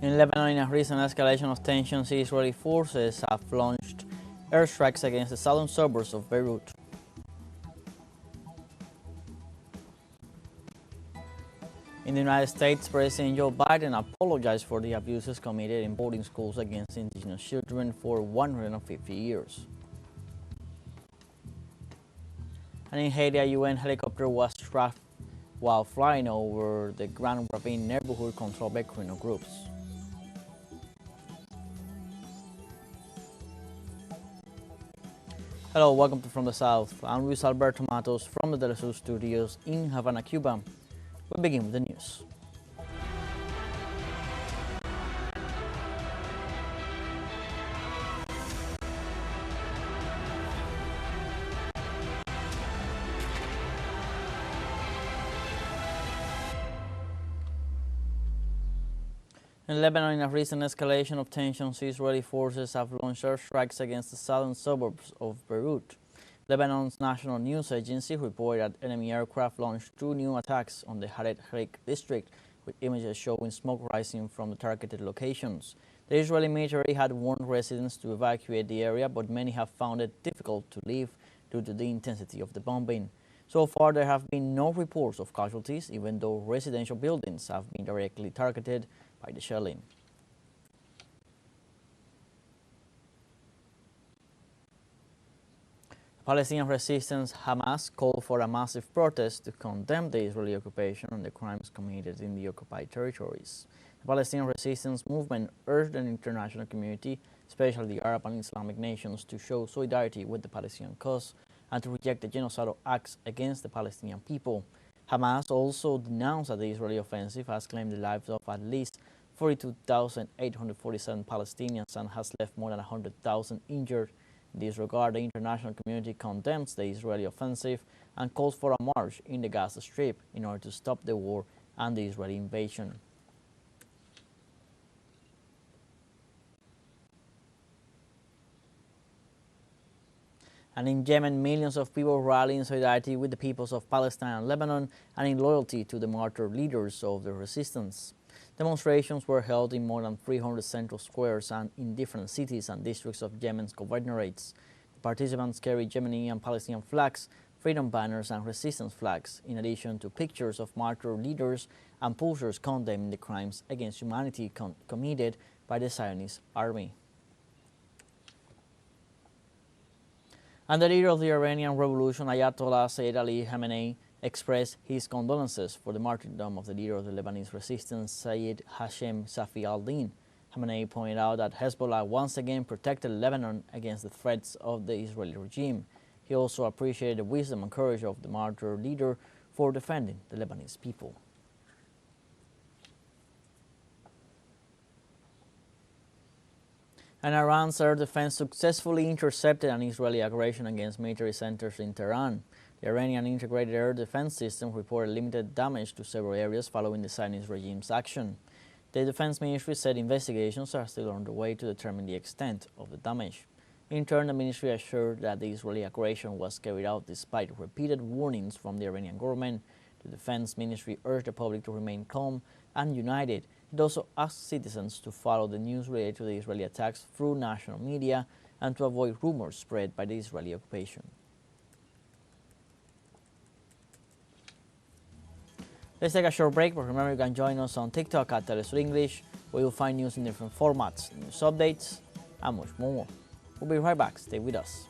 In Lebanon, in a recent escalation of tensions, Israeli forces have launched airstrikes against the southern suburbs of Beirut. In the United States, President Joe Biden apologized for the abuses committed in boarding schools against indigenous children for 150 years. And in Haiti, a UN helicopter was struck while flying over the Grand Ravine neighborhood controlled by criminal groups. Hello, welcome to From the South. I'm Luis Alberto Matos from the TeleSUR studios in Havana, Cuba. We begin with the news. In Lebanon, in a recent escalation of tensions, Israeli forces have launched airstrikes against the southern suburbs of Beirut. Lebanon's national news agency reported that enemy aircraft launched 2 new attacks on the Haiti district, with images showing smoke rising from the targeted locations. The Israeli military had warned residents to evacuate the area, but many have found it difficult to leave due to the intensity of the bombing. So far, there have been no reports of casualties, even though residential buildings have been directly targeted by the shelling. Palestinian resistance Hamas called for a massive protest to condemn the Israeli occupation and the crimes committed in the occupied territories. The Palestinian resistance movement urged the international community, especially the Arab and Islamic nations, to show solidarity with the Palestinian cause and to reject the genocidal acts against the Palestinian people. Hamas also denounced that the Israeli offensive has claimed the lives of at least 42,847 Palestinians and has left more than 100,000 injured. In this regard, the international community condemns the Israeli offensive and calls for a march in the Gaza Strip in order to stop the war and the Israeli invasion. And in Yemen, millions of people rally in solidarity with the peoples of Palestine and Lebanon and in loyalty to the martyred leaders of the resistance. Demonstrations were held in more than 300 central squares and in different cities and districts of Yemen's governorates. The participants carried Yemeni and Palestinian flags, freedom banners and resistance flags, in addition to pictures of martyred leaders and posters condemning the crimes against humanity committed by the Zionist army. And the leader of the Iranian Revolution, Ayatollah Sayyid Ali Khamenei, expressed his condolences for the martyrdom of the leader of the Lebanese resistance, Sayyid Hashem Safi al-Din. Khamenei pointed out that Hezbollah once again protected Lebanon against the threats of the Israeli regime. He also appreciated the wisdom and courage of the martyred leader for defending the Lebanese people. And Iran's air defense successfully intercepted an Israeli aggression against military centers in Tehran. The Iranian integrated air defense system reported limited damage to several areas following the Zionist regime's action. The defense ministry said investigations are still underway to determine the extent of the damage. In turn, the ministry assured that the Israeli aggression was carried out despite repeated warnings from the Iranian government. The defense ministry urged the public to remain calm and united. It also asked citizens to follow the news related to the Israeli attacks through national media and to avoid rumors spread by the Israeli occupation. Let's take a short break, but remember you can join us on TikTok at TeleSUR English, where you'll find news in different formats, news updates, and much more. We'll be right back. Stay with us.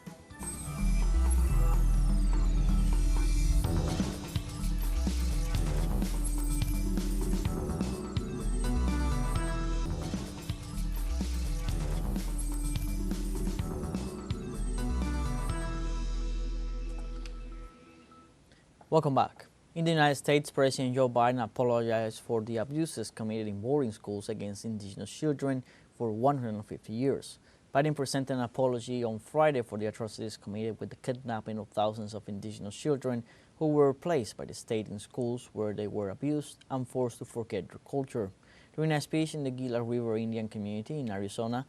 Welcome back. In the United States, President Joe Biden apologized for the abuses committed in boarding schools against indigenous children for 150 years. Biden presented an apology on Friday for the atrocities committed with the kidnapping of thousands of indigenous children who were placed by the state in schools where they were abused and forced to forget their culture. During a speech in the Gila River Indian community in Arizona,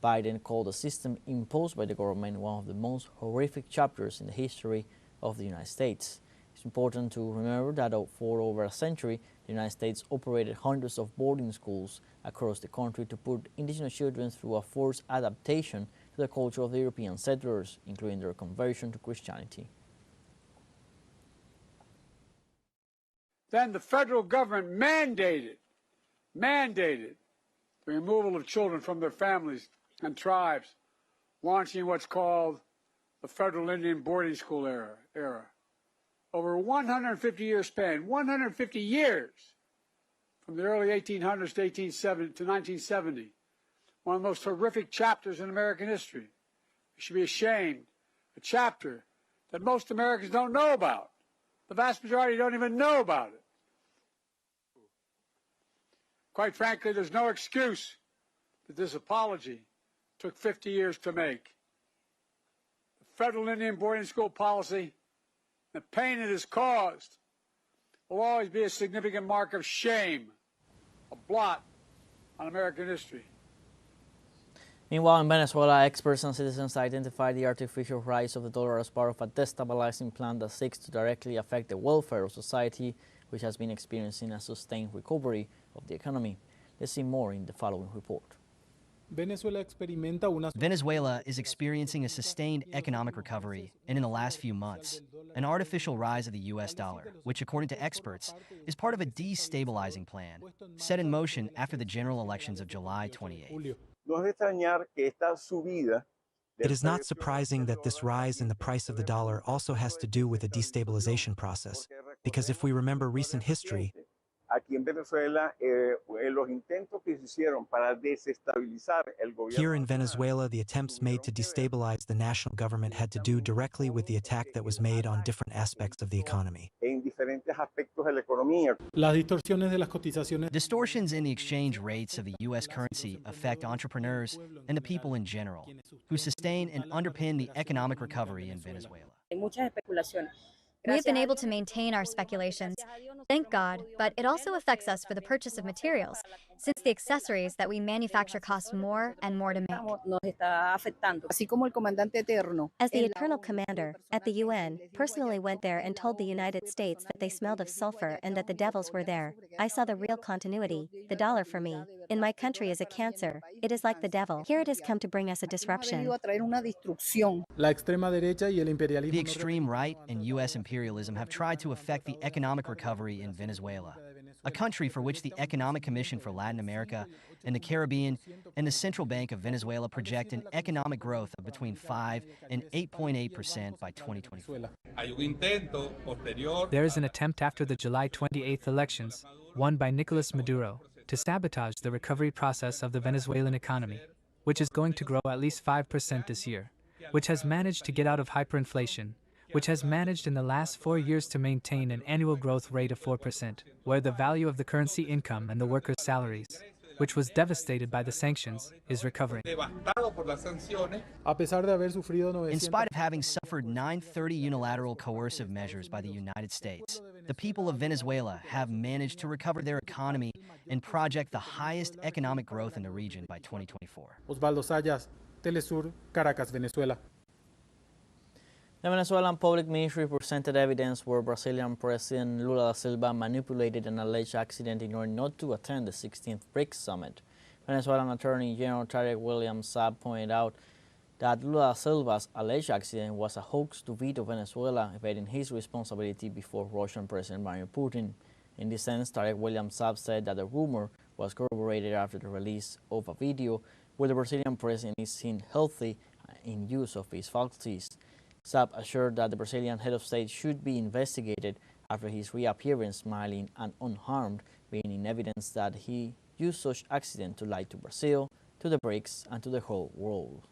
Biden called the system imposed by the government one of the most horrific chapters in the history of the United States. It's important to remember that for over a century, the United States operated hundreds of boarding schools across the country to put indigenous children through a forced adaptation to the culture of the European settlers, including their conversion to Christianity. Then the federal government mandated the removal of children from their families and tribes, launching what's called the Federal Indian Boarding School era. Over a 150-year span, 150 years, from the early 1800s to 1970, one of the most horrific chapters in American history. We should be ashamed. A chapter that most Americans don't know about. The vast majority don't even know about it. Quite frankly, there's no excuse that this apology took 50 years to make. The Federal Indian Boarding School policy, the pain it has caused, will always be a significant mark of shame, a blot on American history. Meanwhile, in Venezuela, experts and citizens identify the artificial rise of the dollar as part of a destabilizing plan that seeks to directly affect the welfare of society, which has been experiencing a sustained recovery of the economy. Let's see more in the following report. Venezuela is experiencing a sustained economic recovery, and in the last few months, an artificial rise of the U.S. dollar, which, according to experts, is part of a destabilizing plan set in motion after the general elections of July 28. It is not surprising that this rise in the price of the dollar also has to do with the destabilization process, because if we remember recent history, here in Venezuela, the attempts made to destabilize the national government had to do directly with the attack that was made on different aspects of the economy. Distortions in the exchange rates of the U.S. currency affect entrepreneurs and the people in general, who sustain and underpin the economic recovery in Venezuela. We have been able to maintain our speculations, thank God, but it also affects us for the purchase of materials, since the accessories that we manufacture cost more and more to make. As the Eternal Commander, at the UN, personally went there and told the United States that they smelled of sulfur and that the devils were there, I saw the real continuity. The dollar for me, in my country, is a cancer. It is like the devil. Here it has come to bring us a disruption. The extreme right and U.S. imperialism have tried to affect the economic recovery in Venezuela, a country for which the Economic Commission for Latin America and the Caribbean and the Central Bank of Venezuela project an economic growth of between 5 and 8.8% by 2024. There is an attempt after the July 28th elections, won by Nicolas Maduro, to sabotage the recovery process of the Venezuelan economy, which is going to grow at least 5% this year, which has managed to get out of hyperinflation, which has managed in the last 4 years to maintain an annual growth rate of 4%, where the value of the currency income and the workers' salaries, which was devastated by the sanctions, is recovering. In spite of having suffered 930 unilateral coercive measures by the United States, the people of Venezuela have managed to recover their economy and project the highest economic growth in the region by 2024. Osvaldo Sayas, TeleSUR, Caracas, Venezuela. The Venezuelan Public Ministry presented evidence where Brazilian President Lula da Silva manipulated an alleged accident in order not to attend the 16th BRICS summit. Venezuelan Attorney General Tarek William Saab pointed out that Lula da Silva's alleged accident was a hoax to veto Venezuela, evading his responsibility before Russian President Vladimir Putin. In this sense, Tarek William Saab said that the rumor was corroborated after the release of a video where the Brazilian president is seen healthy in use of his faculties. Saab assured that the Brazilian head of state should be investigated after his reappearance smiling and unharmed, being in evidence that he used such accident to lie to Brazil, to the BRICS, and to the whole world.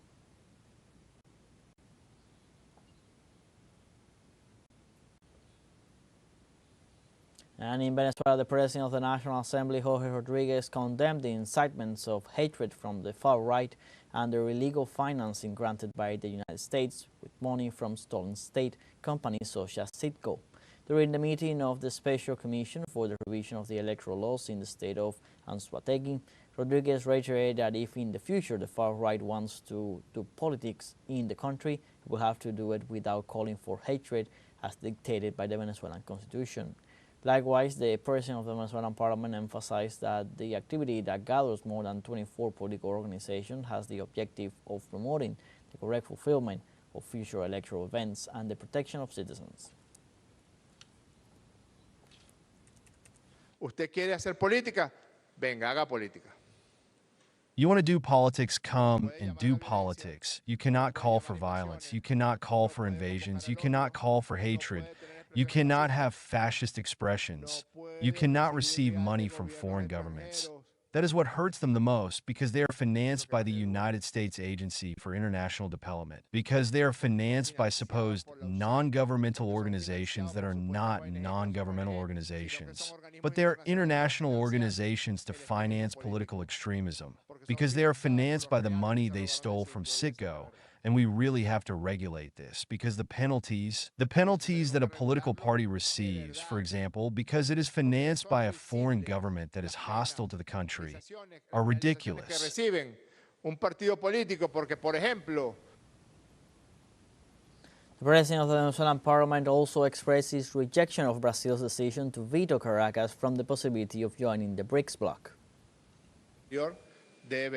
And in Venezuela, the President of the National Assembly, Jorge Rodriguez, condemned the incitements of hatred from the far right and the illegal financing granted by the United States with money from stolen state companies such as Citgo. During the meeting of the Special Commission for the Revision of the Electoral Laws in the state of Anzoátegui, Rodriguez reiterated that if in the future the far right wants to do politics in the country, it will have to do it without calling for hatred as dictated by the Venezuelan constitution. Likewise, the president of the Venezuelan parliament emphasized that the activity that gathers more than 24 political organizations has the objective of promoting the correct fulfillment of future electoral events and the protection of citizens. ¿Usted quiere hacer política? Venga, haga política. You want to do politics, come and do politics. You cannot call for violence. You cannot call for invasions. You cannot call for hatred. You cannot have fascist expressions. You cannot receive money from foreign governments. That is what hurts them the most, because they are financed by the United States Agency for International Development, because they are financed by supposed non-governmental organizations that are not non-governmental organizations, but they are international organizations to finance political extremism, because they are financed by the money they stole from Citgo. And we really have to regulate this, because the penalties that a political party receives, for example, because it is financed by a foreign government that is hostile to the country, are ridiculous. The president of the Venezuelan parliament also expressed his rejection of Brazil's decision to veto Caracas from the possibility of joining the BRICS bloc. The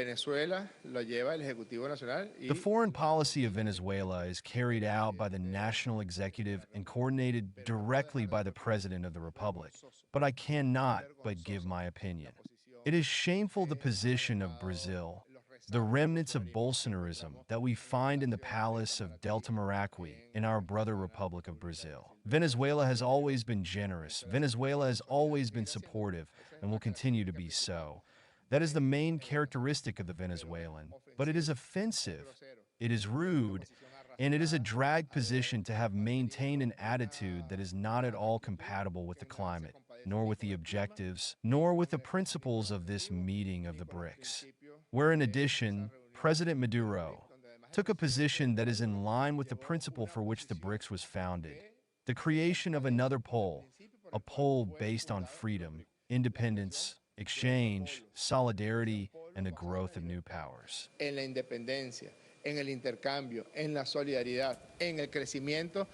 foreign policy of Venezuela is carried out by the national executive and coordinated directly by the President of the Republic. But I cannot but give my opinion. It is shameful the position of Brazil, the remnants of Bolsonarism that we find in the palace of Delta Maraqui in our brother Republic of Brazil. Venezuela has always been generous. Venezuela has always been supportive and will continue to be so. That is the main characteristic of the Venezuelan, but it is offensive, it is rude, and it is a drag position to have maintained an attitude that is not at all compatible with the climate, nor with the objectives, nor with the principles of this meeting of the BRICS, where in addition, President Maduro took a position that is in line with the principle for which the BRICS was founded, the creation of another pole, a pole based on freedom, independence, exchange, solidarity, and the growth of new powers. En la independencia, en el intercambio, en la solidaridad, en el crecimiento.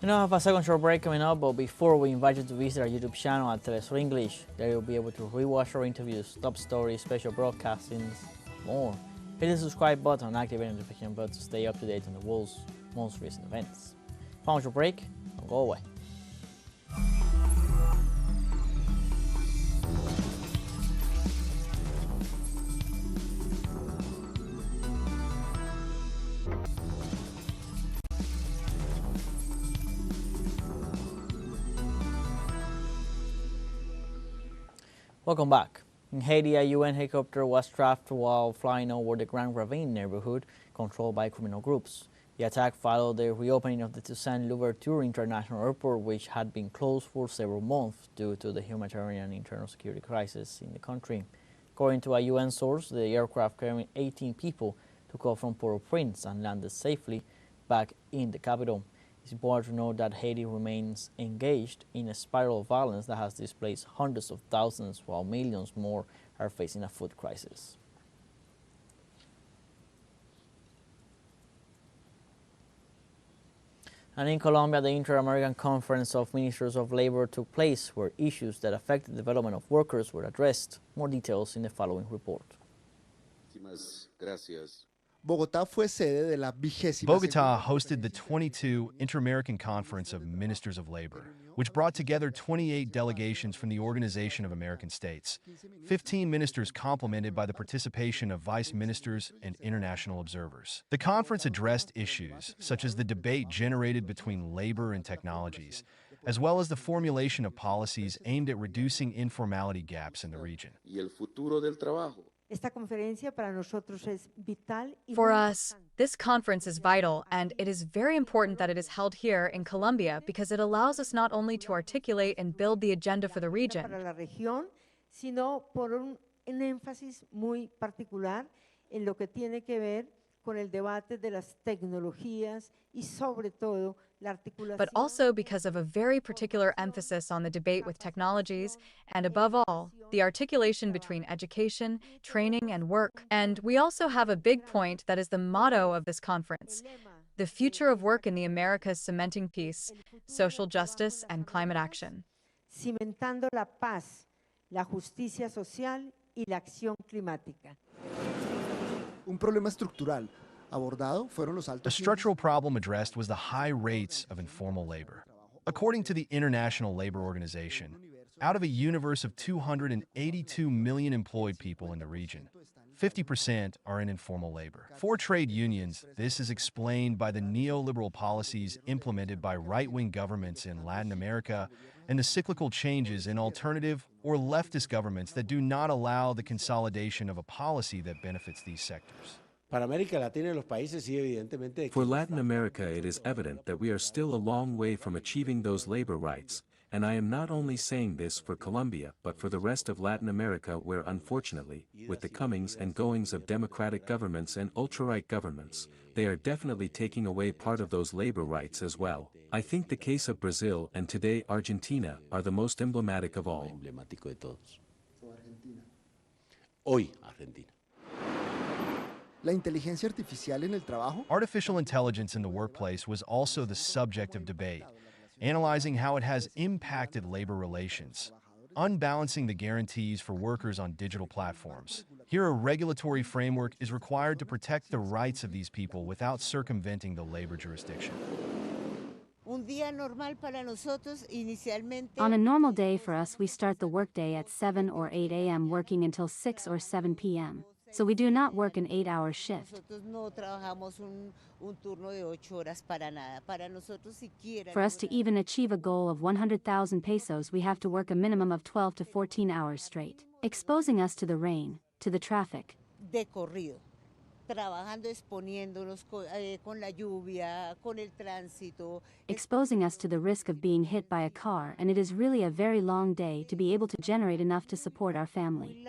We now have a second short break coming up, but before we invite you to visit our YouTube channel at TeleSUR English, there you'll be able to rewatch our interviews, top stories, special broadcastings, more. Hit the subscribe button and activate the notification bell to stay up to date on the world's most recent events. Final short break, don't go away. Welcome back. In Haiti, a UN helicopter was trapped while flying over the Grand Ravine neighborhood controlled by criminal groups. The attack followed the reopening of the Toussaint Louverture International Airport, which had been closed for several months due to the humanitarian and internal security crisis in the country. According to a UN source, the aircraft carrying 18 people took off from Port-au-Prince and landed safely back in the capital. It's important to note that Haiti remains engaged in a spiral of violence that has displaced hundreds of thousands, while millions more are facing a food crisis. And in Colombia, the Inter-American Conference of Ministers of Labor took place, where issues that affect the development of workers were addressed. More details in the following report. Bogotá hosted the 22 Inter-American Conference of Ministers of Labor, which brought together 28 delegations from the Organization of American States, 15 ministers complemented by the participation of vice ministers and international observers. The conference addressed issues such as the debate generated between labor and technologies, as well as the formulation of policies aimed at reducing informality gaps in the region. For us, this conference is vital, and it is very important that it is held here in Colombia because it allows us not only to articulate and build the agenda for the region, but also because of a very particular emphasis on the debate with technologies, and above all, the articulation between education, training, and work. And we also have a big point that is the motto of this conference, the future of work in the Americas cementing peace, social justice, and climate action. Cimentando la paz, la justicia social y la acción climática. Un problema estructural abordado fueron los altos. A structural problem addressed was the high rates of informal labor. According to the International Labor Organization, out of a universe of 282 million employed people in the region, 50% are in informal labor. For trade unions, this is explained by the neoliberal policies implemented by right-wing governments in Latin America and the cyclical changes in alternative or leftist governments that do not allow the consolidation of a policy that benefits these sectors. For Latin America, it is evident that we are still a long way from achieving those labor rights, and I am not only saying this for Colombia but for the rest of Latin America where unfortunately, with the comings and goings of democratic governments and ultra-right governments, they are definitely taking away part of those labor rights as well. I think the case of Brazil and today Argentina are the most emblematic of all. Hoy, Argentina. La inteligencia artificial en el trabajo. Artificial intelligence in the workplace was also the subject of debate, analyzing how it has impacted labor relations, unbalancing the guarantees for workers on digital platforms. Here, a regulatory framework is required to protect the rights of these people without circumventing the labor jurisdiction. On a normal day for us, we start the workday at 7 or 8 a.m. working until 6 or 7 p.m. So we do not work an 8-hour shift. For us to even achieve a goal of 100,000 pesos, we have to work a minimum of 12 to 14 hours straight, exposing us to the rain, to the traffic. Exposing us to the risk of being hit by a car, and it is really a very long day to be able to generate enough to support our family.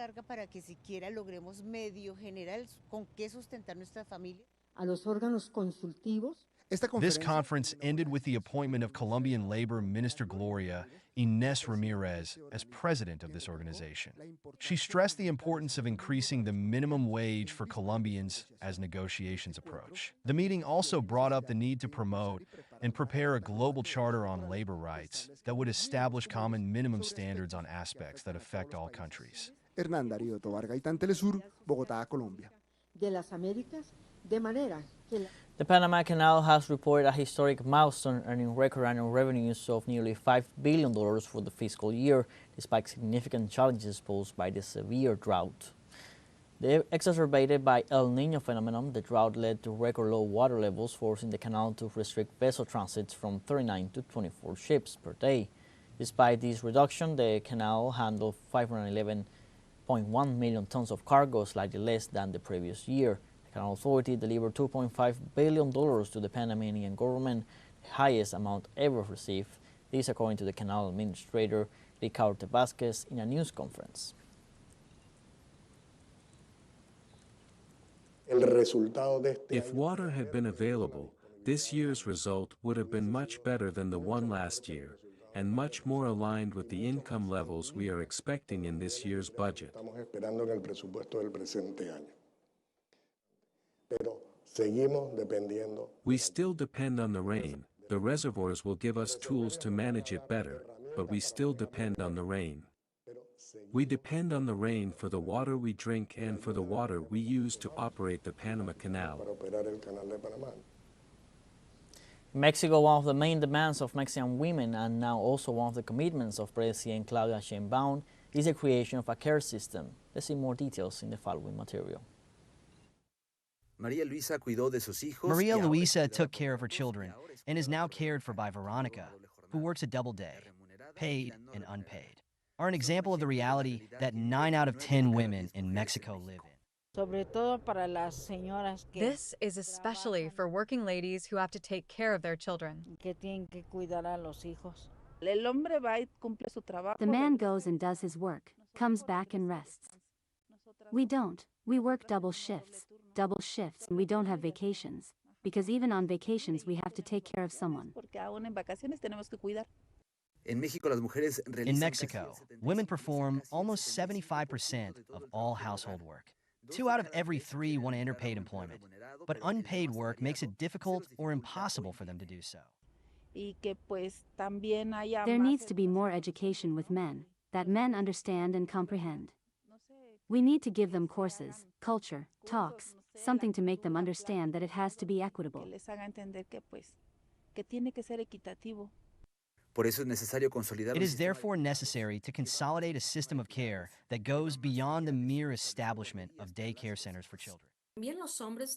This conference ended with the appointment of Colombian Labor Minister Gloria Inés Ramirez as president of this organization. She stressed the importance of increasing the minimum wage for Colombians as negotiations approach. The meeting also brought up the need to promote and prepare a global charter on labor rights that would establish common minimum standards on aspects that affect all countries. Hernán Darío Tobar Gaitán, TeleSUR, Bogotá, Colombia. De las Américas, de manera que The Panama Canal has reported a historic milestone, earning record annual revenues of nearly $5 billion for the fiscal year, despite significant challenges posed by the severe drought. Exacerbated by El Niño phenomenon, the drought led to record low water levels, forcing the canal to restrict vessel transits from 39 to 24 ships per day. Despite this reduction, the canal handled 511.1 million tons of cargo, slightly less than the previous year. The Canal Authority delivered $2.5 billion to the Panamanian government, the highest amount ever received. This according to the canal administrator, Ricardo Vázquez, in a news conference. If water had been available, this year's result would have been much better than the one last year, and much more aligned with the income levels we are expecting in this year's budget. We still depend on the rain. The reservoirs will give us tools to manage it better, but we still depend on the rain. We depend on the rain for the water we drink and for the water we use to operate the Panama Canal. In Mexico, one of the main demands of Mexican women, and now also one of the commitments of President Claudia Sheinbaum, is the creation of a care system. Let's see more details in the following material. Maria Luisa took care of her children and is now cared for by Veronica, who works a double day, paid and unpaid, are an example of the reality that 9 out of 10 women in Mexico live in. This is especially for working ladies who have to take care of their children. The man goes and does his work, comes back and rests. We don't. We work double shifts, and we don't have vacations, because even on vacations we have to take care of someone. In Mexico, women perform almost 75% of all household work. 2 out of every 3 want to enter paid employment, but unpaid work makes it difficult or impossible for them to do so. There needs to be more education with men, that men understand and comprehend. We need to give them courses, culture, talks, something to make them understand that it has to be equitable. It is therefore necessary to consolidate a system of care that goes beyond the mere establishment of daycare centers for children.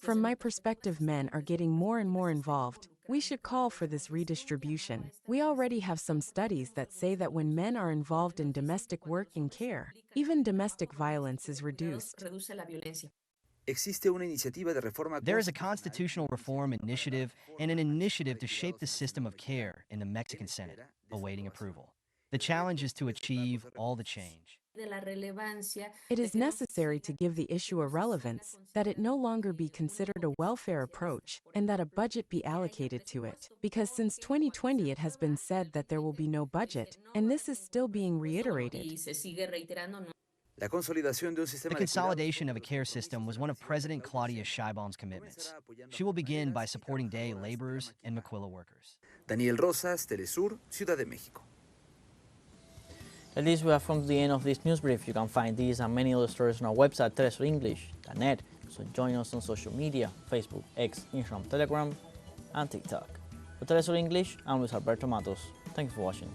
From my perspective, men are getting more and more involved. We should call for this redistribution. We already have some studies that say that when men are involved in domestic work and care, even domestic violence is reduced. There is a constitutional reform initiative and an initiative to shape the system of care in the Mexican Senate, awaiting approval. The challenge is to achieve all the change. It is necessary to give the issue a relevance, that it no longer be considered a welfare approach, and that a budget be allocated to it. Because since 2020 it has been said that there will be no budget, and this is still being reiterated. The consolidation of a care system was one of President Claudia Sheinbaum's commitments. She will begin by supporting day laborers and maquila workers. Daniel Rosas, TeleSUR, Ciudad de México. At least we have come to the end of this news brief. You can find these and many other stories on our website, telesurenglish.net. So join us on social media, Facebook, X, Instagram, Telegram, and TikTok. For TeleSUR English, I'm Luis Alberto Matos. Thank you for watching.